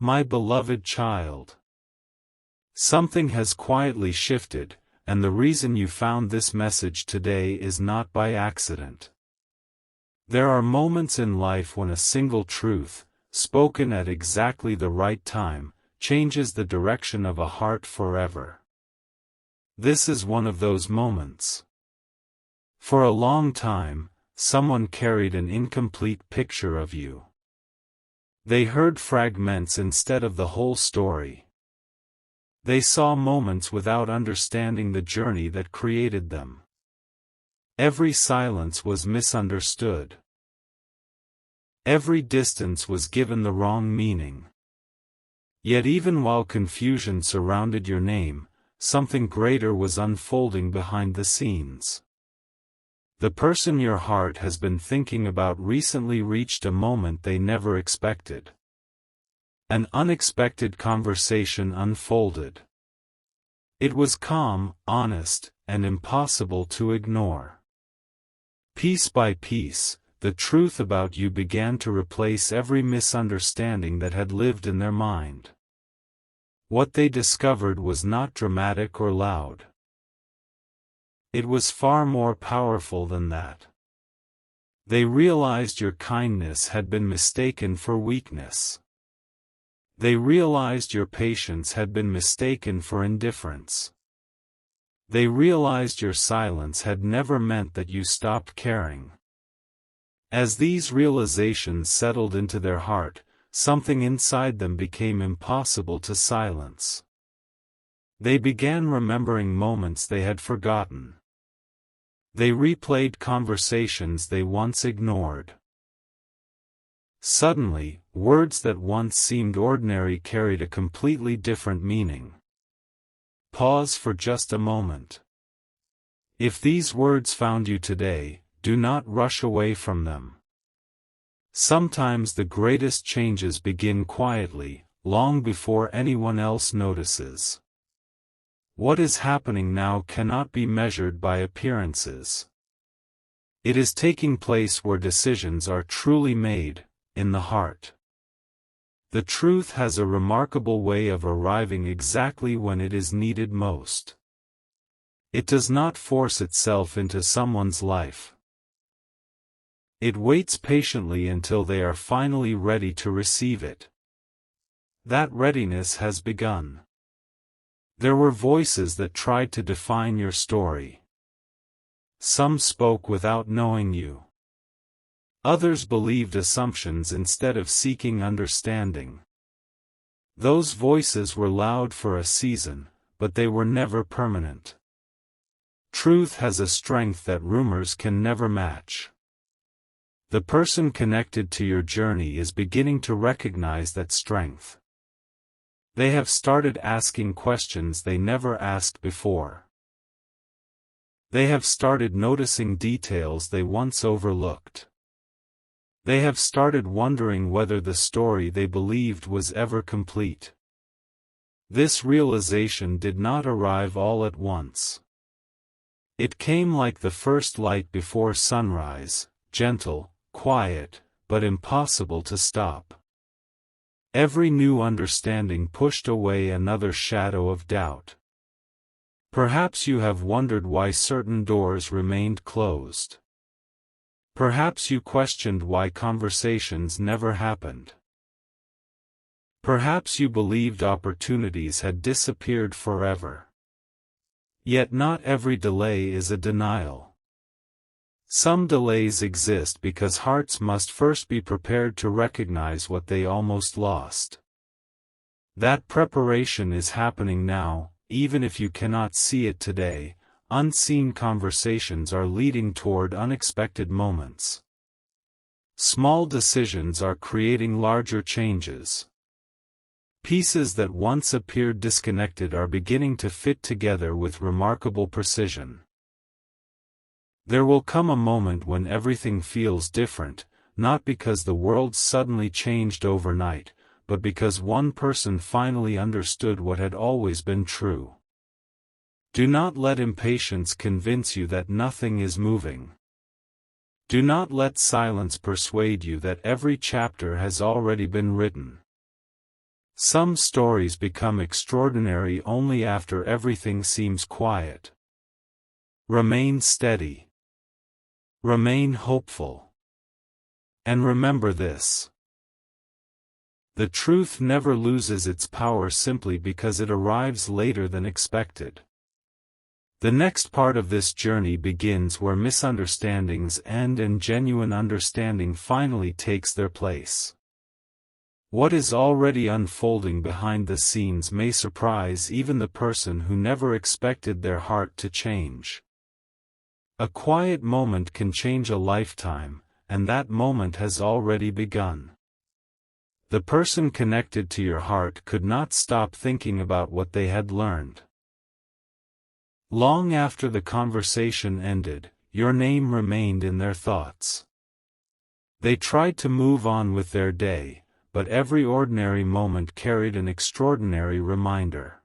My beloved child. Something has quietly shifted, and the reason you found this message today is not by accident. There are moments in life when a single truth, spoken at exactly the right time, changes the direction of a heart forever. This is one of those moments. For a long time, someone carried an incomplete picture of you. They heard fragments instead of the whole story. They saw moments without understanding the journey that created them. Every silence was misunderstood. Every distance was given the wrong meaning. Yet even while confusion surrounded your name, something greater was unfolding behind the scenes. The person your heart has been thinking about recently reached a moment they never expected. An unexpected conversation unfolded. It was calm, honest, and impossible to ignore. Piece by piece, the truth about you began to replace every misunderstanding that had lived in their mind. What they discovered was not dramatic or loud. It was far more powerful than that. They realized your kindness had been mistaken for weakness. They realized your patience had been mistaken for indifference. They realized your silence had never meant that you stopped caring. As these realizations settled into their heart, something inside them became impossible to silence. They began remembering moments they had forgotten. They replayed conversations they once ignored. Suddenly, words that once seemed ordinary carried a completely different meaning. Pause for just a moment. If these words found you today, do not rush away from them. Sometimes the greatest changes begin quietly, long before anyone else notices. What is happening now cannot be measured by appearances. It is taking place where decisions are truly made, in the heart. The truth has a remarkable way of arriving exactly when it is needed most. It does not force itself into someone's life. It waits patiently until they are finally ready to receive it. That readiness has begun. There were voices that tried to define your story. Some spoke without knowing you. Others believed assumptions instead of seeking understanding. Those voices were loud for a season, but they were never permanent. Truth has a strength that rumors can never match. The person connected to your journey is beginning to recognize that strength. They have started asking questions they never asked before. They have started noticing details they once overlooked. They have started wondering whether the story they believed was ever complete. This realization did not arrive all at once. It came like the first light before sunrise, gentle, quiet, but impossible to stop. Every new understanding pushed away another shadow of doubt. Perhaps you have wondered why certain doors remained closed. Perhaps you questioned why conversations never happened. Perhaps you believed opportunities had disappeared forever. Yet not every delay is a denial. Some delays exist because hearts must first be prepared to recognize what they almost lost. That preparation is happening now, even if you cannot see it today. Unseen conversations are leading toward unexpected moments. Small decisions are creating larger changes. Pieces that once appeared disconnected are beginning to fit together with remarkable precision. There will come a moment when everything feels different, not because the world suddenly changed overnight, but because one person finally understood what had always been true. Do not let impatience convince you that nothing is moving. Do not let silence persuade you that every chapter has already been written. Some stories become extraordinary only after everything seems quiet. Remain steady. Remain hopeful. And remember this: the truth never loses its power simply because it arrives later than expected. The next part of this journey begins where misunderstandings end and genuine understanding finally takes their place. What is already unfolding behind the scenes may surprise even the person who never expected their heart to change. A quiet moment can change a lifetime, and that moment has already begun. The person connected to your heart could not stop thinking about what they had learned. Long after the conversation ended, your name remained in their thoughts. They tried to move on with their day, but every ordinary moment carried an extraordinary reminder.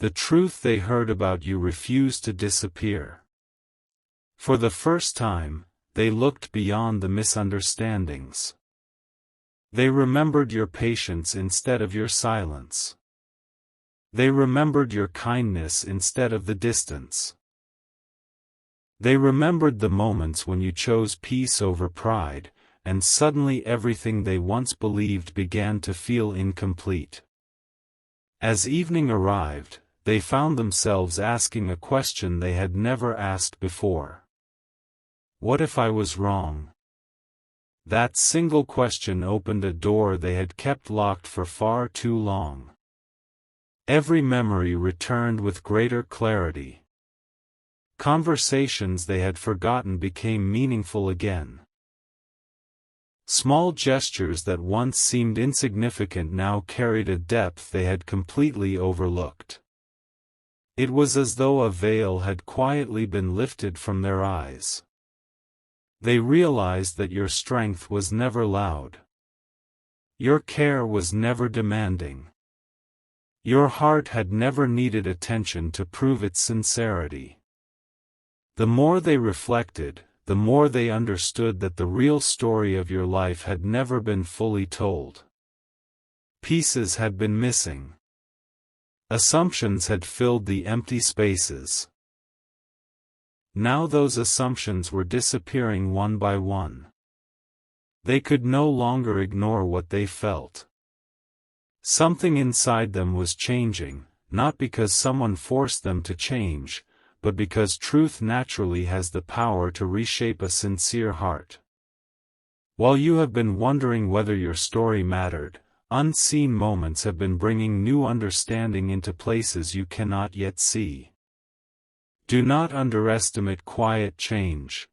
The truth they heard about you refused to disappear. For the first time, they looked beyond the misunderstandings. They remembered your patience instead of your silence. They remembered your kindness instead of the distance. They remembered the moments when you chose peace over pride, and suddenly everything they once believed began to feel incomplete. As evening arrived, they found themselves asking a question they had never asked before. What if I was wrong? That single question opened a door they had kept locked for far too long. Every memory returned with greater clarity. Conversations they had forgotten became meaningful again. Small gestures that once seemed insignificant now carried a depth they had completely overlooked. It was as though a veil had quietly been lifted from their eyes. They realized that your strength was never loud. Your care was never demanding. Your heart had never needed attention to prove its sincerity. The more they reflected, the more they understood that the real story of your life had never been fully told. Pieces had been missing. Assumptions had filled the empty spaces. Now those assumptions were disappearing one by one. They could no longer ignore what they felt. Something inside them was changing, not because someone forced them to change, but because truth naturally has the power to reshape a sincere heart. While you have been wondering whether your story mattered, unseen moments have been bringing new understanding into places you cannot yet see. Do not underestimate quiet change.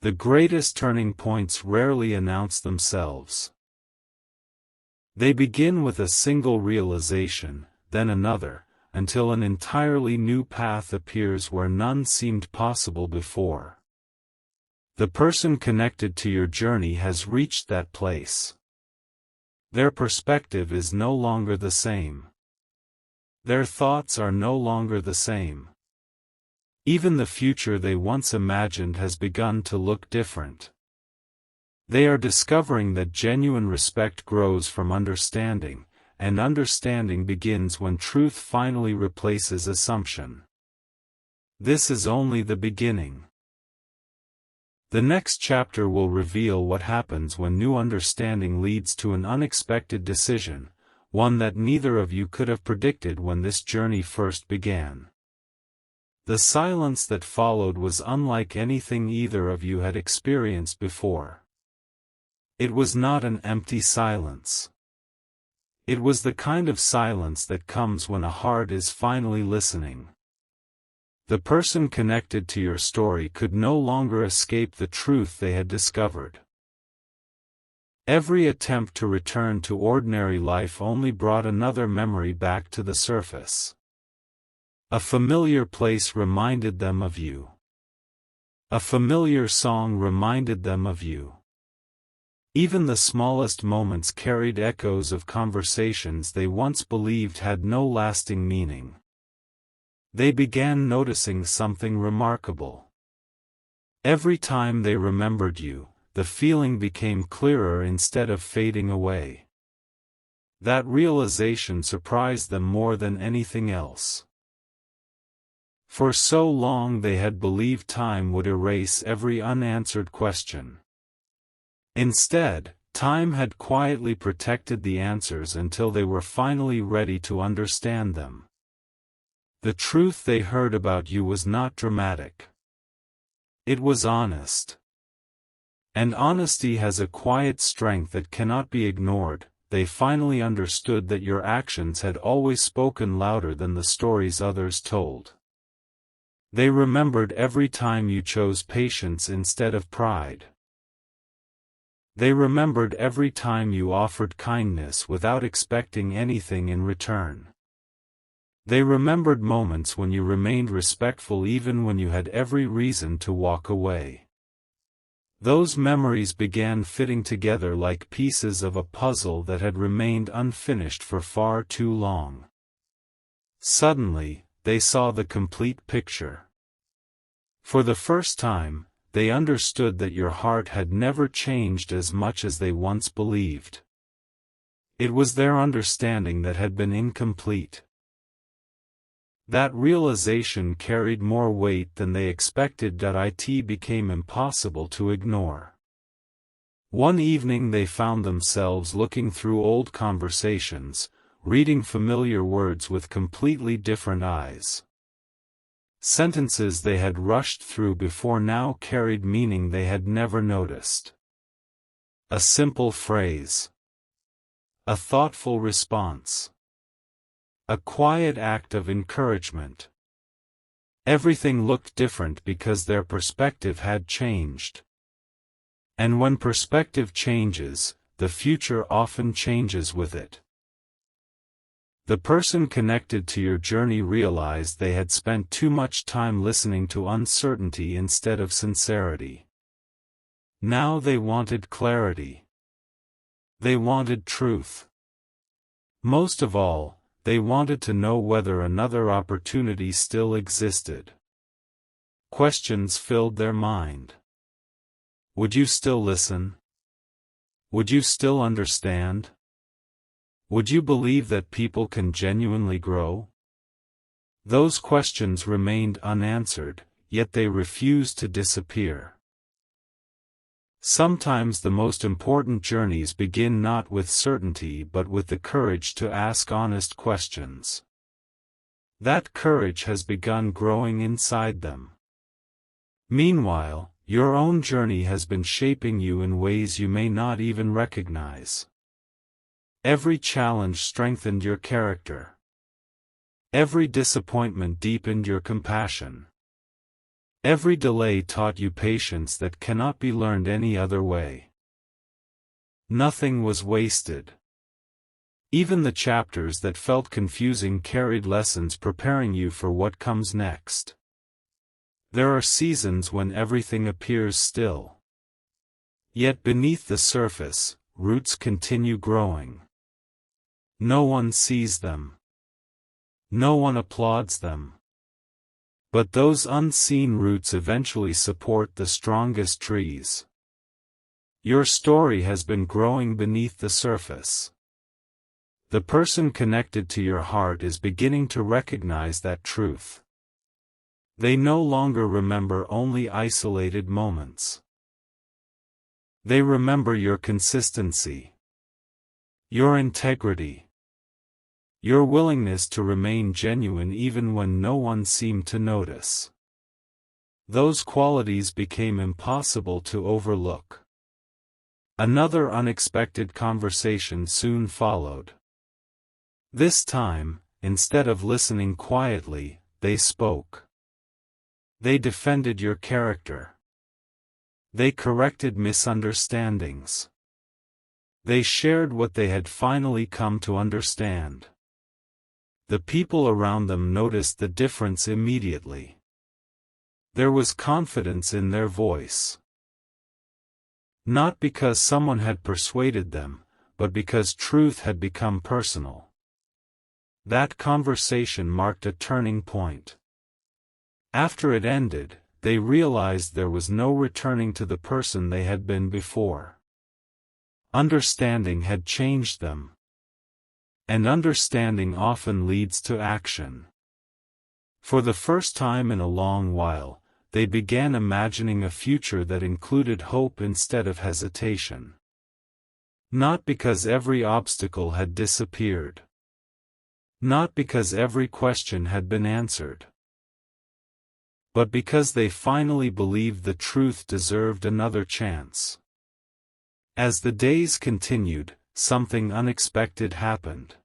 The greatest turning points rarely announce themselves. They begin with a single realization, then another, until an entirely new path appears where none seemed possible before. The person connected to your journey has reached that place. Their perspective is no longer the same. Their thoughts are no longer the same. Even the future they once imagined has begun to look different. They are discovering that genuine respect grows from understanding, and understanding begins when truth finally replaces assumption. This is only the beginning. The next chapter will reveal what happens when new understanding leads to an unexpected decision, one that neither of you could have predicted when this journey first began. The silence that followed was unlike anything either of you had experienced before. It was not an empty silence. It was the kind of silence that comes when a heart is finally listening. The person connected to your story could no longer escape the truth they had discovered. Every attempt to return to ordinary life only brought another memory back to the surface. A familiar place reminded them of you. A familiar song reminded them of you. Even the smallest moments carried echoes of conversations they once believed had no lasting meaning. They began noticing something remarkable. Every time they remembered you, the feeling became clearer instead of fading away. That realization surprised them more than anything else. For so long they had believed time would erase every unanswered question. Instead, time had quietly protected the answers until they were finally ready to understand them. The truth they heard about you was not dramatic. It was honest. And honesty has a quiet strength that cannot be ignored. They finally understood that your actions had always spoken louder than the stories others told. They remembered every time you chose patience instead of pride. They remembered every time you offered kindness without expecting anything in return. They remembered moments when you remained respectful even when you had every reason to walk away. Those memories began fitting together like pieces of a puzzle that had remained unfinished for far too long. Suddenly, they saw the complete picture. For the first time, they understood that your heart had never changed as much as they once believed. It was their understanding that had been incomplete. That realization carried more weight than they expected. It became impossible to ignore. One evening they found themselves looking through old conversations, reading familiar words with completely different eyes. Sentences they had rushed through before now carried meaning they had never noticed. A simple phrase. A thoughtful response. A quiet act of encouragement. Everything looked different because their perspective had changed. And when perspective changes, the future often changes with it. The person connected to your journey realized they had spent too much time listening to uncertainty instead of sincerity. Now they wanted clarity. They wanted truth. Most of all, they wanted to know whether another opportunity still existed. Questions filled their mind. Would you still listen? Would you still understand? Would you believe that people can genuinely grow? Those questions remained unanswered, yet they refused to disappear. Sometimes the most important journeys begin not with certainty but with the courage to ask honest questions. That courage has begun growing inside them. Meanwhile, your own journey has been shaping you in ways you may not even recognize. Every challenge strengthened your character. Every disappointment deepened your compassion. Every delay taught you patience that cannot be learned any other way. Nothing was wasted. Even the chapters that felt confusing carried lessons preparing you for what comes next. There are seasons when everything appears still. Yet beneath the surface, roots continue growing. No one sees them. No one applauds them. But those unseen roots eventually support the strongest trees. Your story has been growing beneath the surface. The person connected to your heart is beginning to recognize that truth. They no longer remember only isolated moments. They remember your consistency, your integrity, your willingness to remain genuine even when no one seemed to notice. Those qualities became impossible to overlook. Another unexpected conversation soon followed. This time, instead of listening quietly, they spoke. They defended your character. They corrected misunderstandings. They shared what they had finally come to understand. The people around them noticed the difference immediately. There was confidence in their voice. Not because someone had persuaded them, but because truth had become personal. That conversation marked a turning point. After it ended, they realized there was no returning to the person they had been before. Understanding had changed them. And understanding often leads to action. For the first time in a long while, they began imagining a future that included hope instead of hesitation. Not because every obstacle had disappeared. Not because every question had been answered. But because they finally believed the truth deserved another chance. As the days continued, something unexpected happened.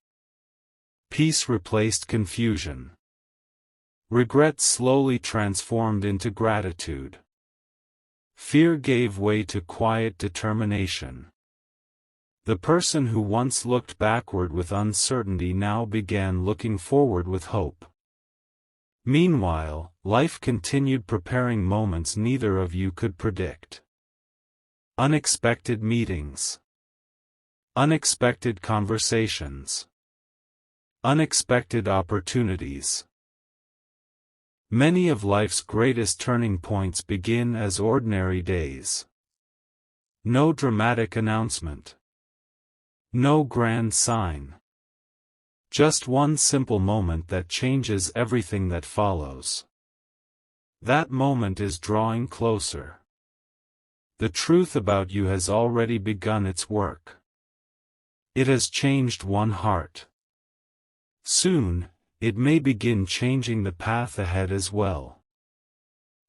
Peace replaced confusion. Regret slowly transformed into gratitude. Fear gave way to quiet determination. The person who once looked backward with uncertainty now began looking forward with hope. Meanwhile, life continued preparing moments neither of you could predict. Unexpected meetings. Unexpected conversations. Unexpected opportunities. Many of life's greatest turning points begin as ordinary days. No dramatic announcement. No grand sign. Just one simple moment that changes everything that follows. That moment is drawing closer. The truth about you has already begun its work. It has changed one heart. Soon, it may begin changing the path ahead as well.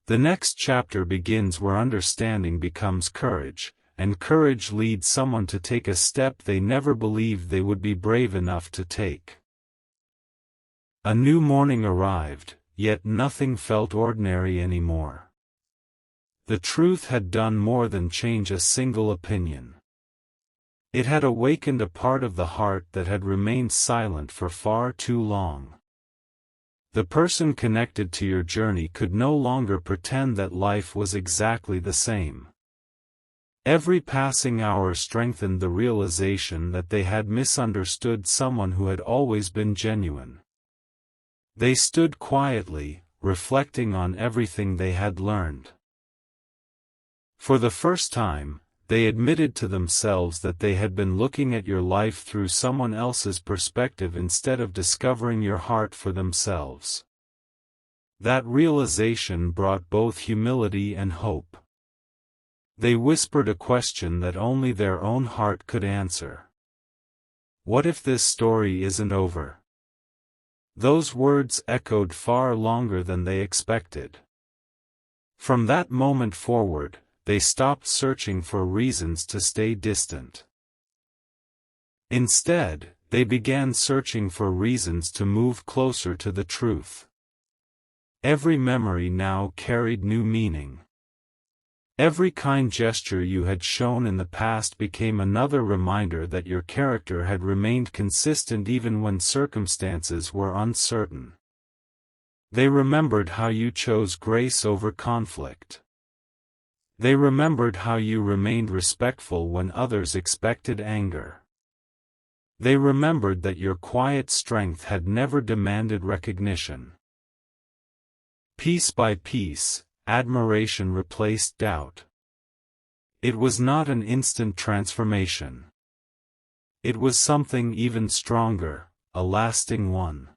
The next chapter begins where understanding becomes courage, and courage leads someone to take a step they never believed they would be brave enough to take. A new morning arrived, yet nothing felt ordinary anymore. The truth had done more than change a single opinion. It had awakened a part of the heart that had remained silent for far too long. The person connected to your journey could no longer pretend that life was exactly the same. Every passing hour strengthened the realization that they had misunderstood someone who had always been genuine. They stood quietly, reflecting on everything they had learned. For the first time, they admitted to themselves that they had been looking at your life through someone else's perspective instead of discovering your heart for themselves. That realization brought both humility and hope. They whispered a question that only their own heart could answer. What if this story isn't over? Those words echoed far longer than they expected. From that moment forward, they stopped searching for reasons to stay distant. Instead, they began searching for reasons to move closer to the truth. Every memory now carried new meaning. Every kind gesture you had shown in the past became another reminder that your character had remained consistent even when circumstances were uncertain. They remembered how you chose grace over conflict. They remembered how you remained respectful when others expected anger. They remembered that your quiet strength had never demanded recognition. Piece by piece, admiration replaced doubt. It was not an instant transformation. It was something even stronger, a lasting one.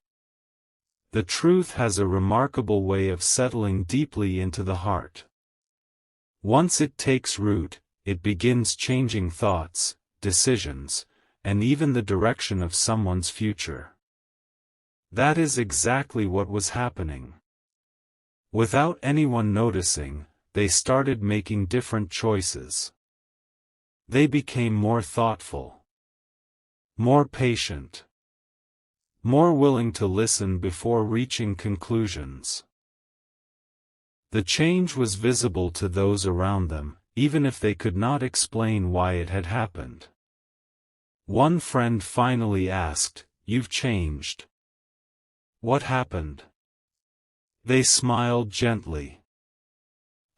The truth has a remarkable way of settling deeply into the heart. Once it takes root, it begins changing thoughts, decisions, and even the direction of someone's future. That is exactly what was happening. Without anyone noticing, they started making different choices. They became more thoughtful, more patient, more willing to listen before reaching conclusions. The change was visible to those around them, even if they could not explain why it had happened. One friend finally asked, "You've changed. What happened?" They smiled gently.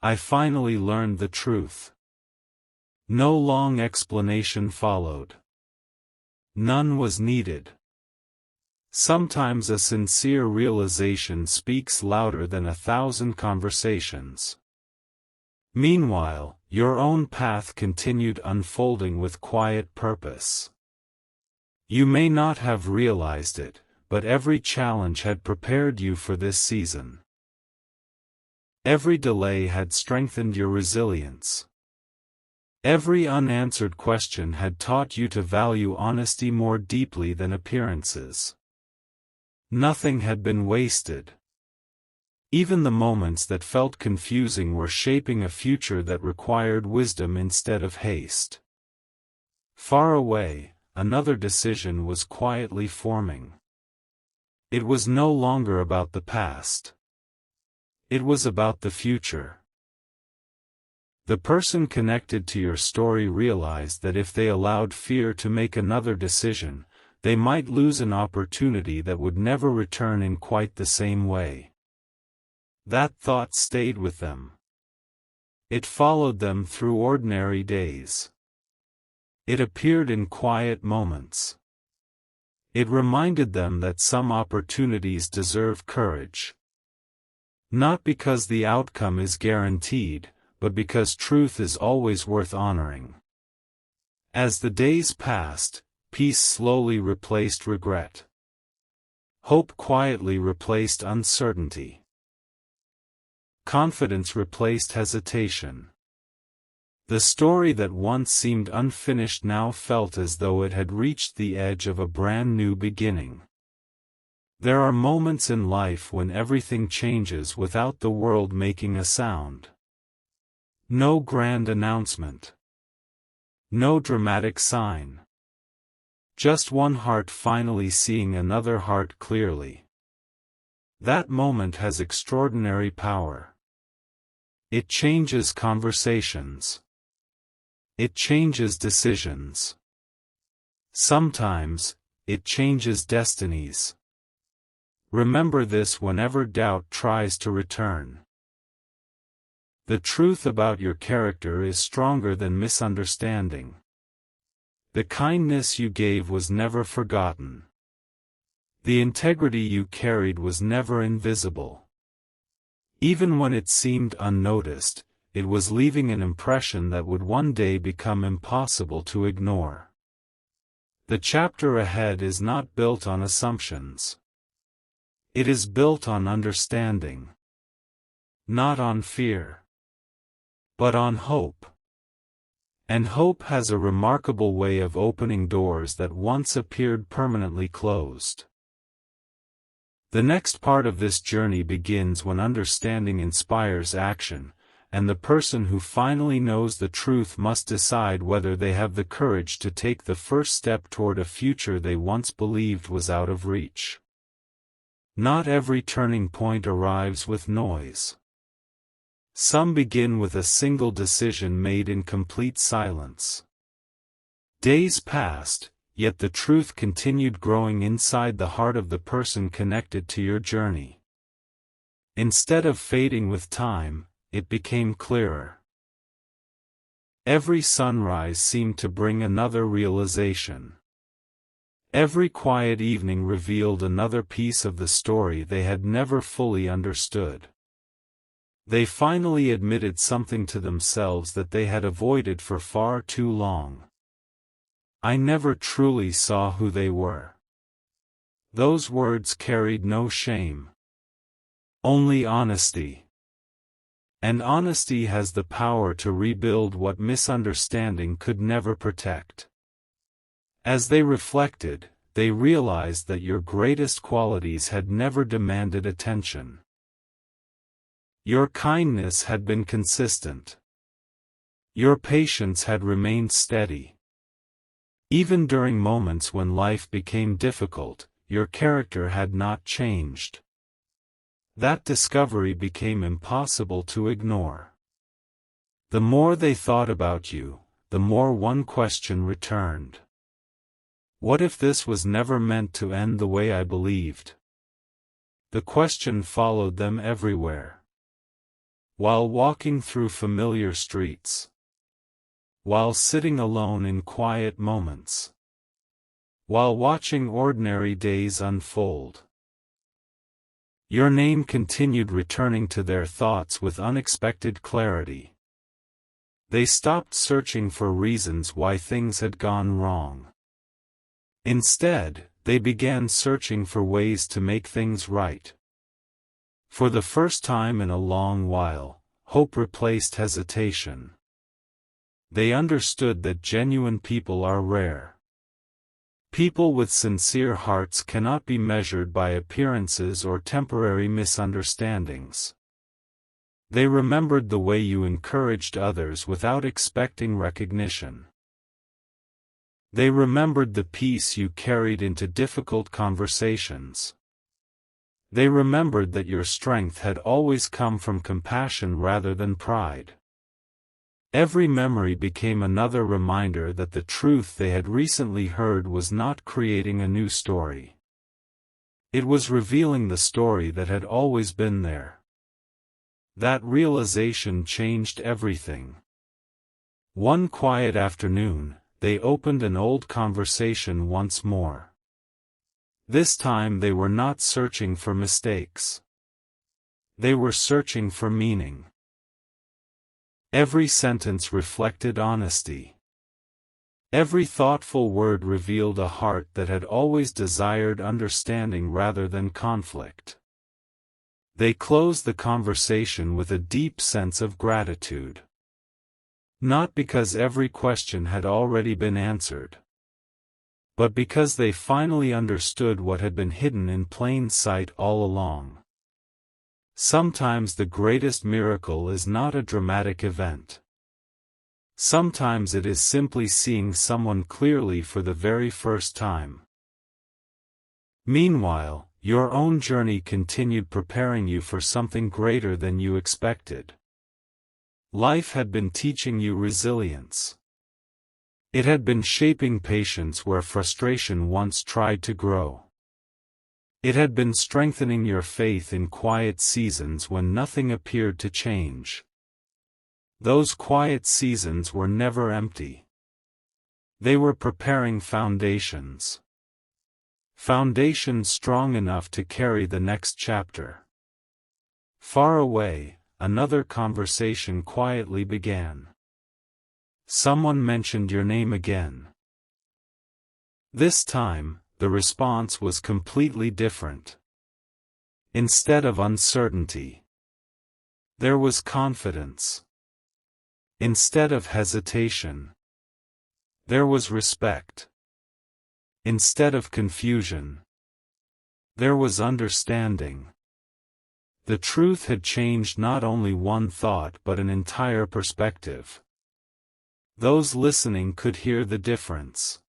"I finally learned the truth." No long explanation followed. None was needed. Sometimes a sincere realization speaks louder than 1,000 conversations. Meanwhile, your own path continued unfolding with quiet purpose. You may not have realized it, but every challenge had prepared you for this season. Every delay had strengthened your resilience. Every unanswered question had taught you to value honesty more deeply than appearances. Nothing had been wasted. Even the moments that felt confusing were shaping a future that required wisdom instead of haste. Far away, another decision was quietly forming. It was no longer about the past. It was about the future. The person connected to your story realized that if they allowed fear to make another decision, they might lose an opportunity that would never return in quite the same way. That thought stayed with them. It followed them through ordinary days. It appeared in quiet moments. It reminded them that some opportunities deserve courage. Not because the outcome is guaranteed, but because truth is always worth honoring. As the days passed, peace slowly replaced regret. Hope quietly replaced uncertainty. Confidence replaced hesitation. The story that once seemed unfinished now felt as though it had reached the edge of a brand new beginning. There are moments in life when everything changes without the world making a sound. No grand announcement. No dramatic sign. Just one heart finally seeing another heart clearly. That moment has extraordinary power. It changes conversations. It changes decisions. Sometimes, it changes destinies. Remember this whenever doubt tries to return. The truth about your character is stronger than misunderstanding. The kindness you gave was never forgotten. The integrity you carried was never invisible. Even when it seemed unnoticed, it was leaving an impression that would one day become impossible to ignore. The chapter ahead is not built on assumptions. It is built on understanding. Not on fear, but on hope. And hope has a remarkable way of opening doors that once appeared permanently closed. The next part of this journey begins when understanding inspires action, and the person who finally knows the truth must decide whether they have the courage to take the first step toward a future they once believed was out of reach. Not every turning point arrives with noise. Some begin with a single decision made in complete silence. Days passed, yet the truth continued growing inside the heart of the person connected to your journey. Instead of fading with time, it became clearer. Every sunrise seemed to bring another realization. Every quiet evening revealed another piece of the story they had never fully understood. They finally admitted something to themselves that they had avoided for far too long. I never truly saw who they were. Those words carried no shame. Only honesty. And honesty has the power to rebuild what misunderstanding could never protect. As they reflected, they realized that your greatest qualities had never demanded attention. Your kindness had been consistent. Your patience had remained steady. Even during moments when life became difficult, your character had not changed. That discovery became impossible to ignore. The more they thought about you, the more one question returned. What if this was never meant to end the way I believed? The question followed them everywhere. While walking through familiar streets. While sitting alone in quiet moments. While watching ordinary days unfold. Your name continued returning to their thoughts with unexpected clarity. They stopped searching for reasons why things had gone wrong. Instead, they began searching for ways to make things right. For the first time in a long while, hope replaced hesitation. They understood that genuine people are rare. People with sincere hearts cannot be measured by appearances or temporary misunderstandings. They remembered the way you encouraged others without expecting recognition. They remembered the peace you carried into difficult conversations. They remembered that your strength had always come from compassion rather than pride. Every memory became another reminder that the truth they had recently heard was not creating a new story. It was revealing the story that had always been there. That realization changed everything. One quiet afternoon, they opened an old conversation once more. This time they were not searching for mistakes. They were searching for meaning. Every sentence reflected honesty. Every thoughtful word revealed a heart that had always desired understanding rather than conflict. They closed the conversation with a deep sense of gratitude. Not because every question had already been answered, but because they finally understood what had been hidden in plain sight all along. Sometimes the greatest miracle is not a dramatic event. Sometimes it is simply seeing someone clearly for the very first time. Meanwhile, your own journey continued preparing you for something greater than you expected. Life had been teaching you resilience. It had been shaping patience where frustration once tried to grow. It had been strengthening your faith in quiet seasons when nothing appeared to change. Those quiet seasons were never empty. They were preparing foundations. Foundations strong enough to carry the next chapter. Far away, another conversation quietly began. Someone mentioned your name again. This time, the response was completely different. Instead of uncertainty, there was confidence. Instead of hesitation, there was respect. Instead of confusion, there was understanding. The truth had changed not only one thought but an entire perspective. Those listening could hear the difference.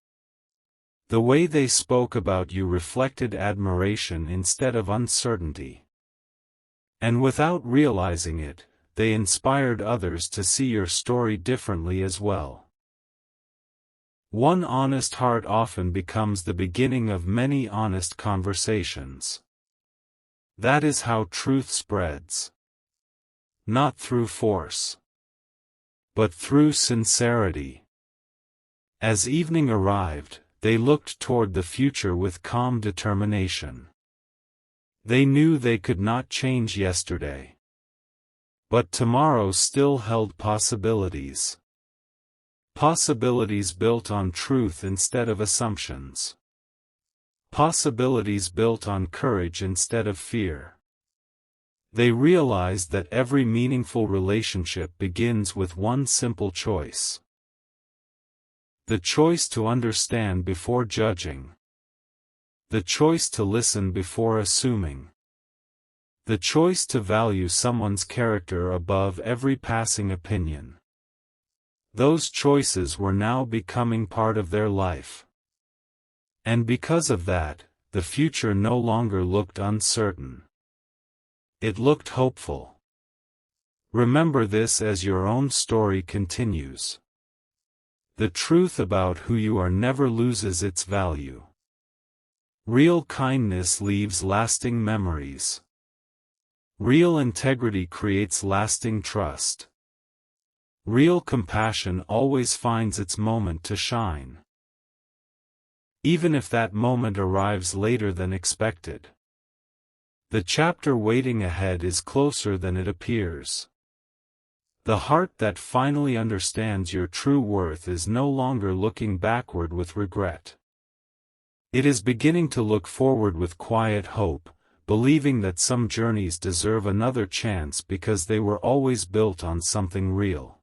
The way they spoke about you reflected admiration instead of uncertainty. And without realizing it, they inspired others to see your story differently as well. One honest heart often becomes the beginning of many honest conversations. That is how truth spreads. Not through force, but through sincerity. As evening arrived, they looked toward the future with calm determination. They knew they could not change yesterday. But tomorrow still held possibilities. Possibilities built on truth instead of assumptions. Possibilities built on courage instead of fear. They realized that every meaningful relationship begins with one simple choice. The choice to understand before judging. The choice to listen before assuming. The choice to value someone's character above every passing opinion. Those choices were now becoming part of their life. And because of that, the future no longer looked uncertain. It looked hopeful. Remember this as your own story continues. The truth about who you are never loses its value. Real kindness leaves lasting memories. Real integrity creates lasting trust. Real compassion always finds its moment to shine. Even if that moment arrives later than expected. The chapter waiting ahead is closer than it appears. The heart that finally understands your true worth is no longer looking backward with regret. It is beginning to look forward with quiet hope, believing that some journeys deserve another chance because they were always built on something real.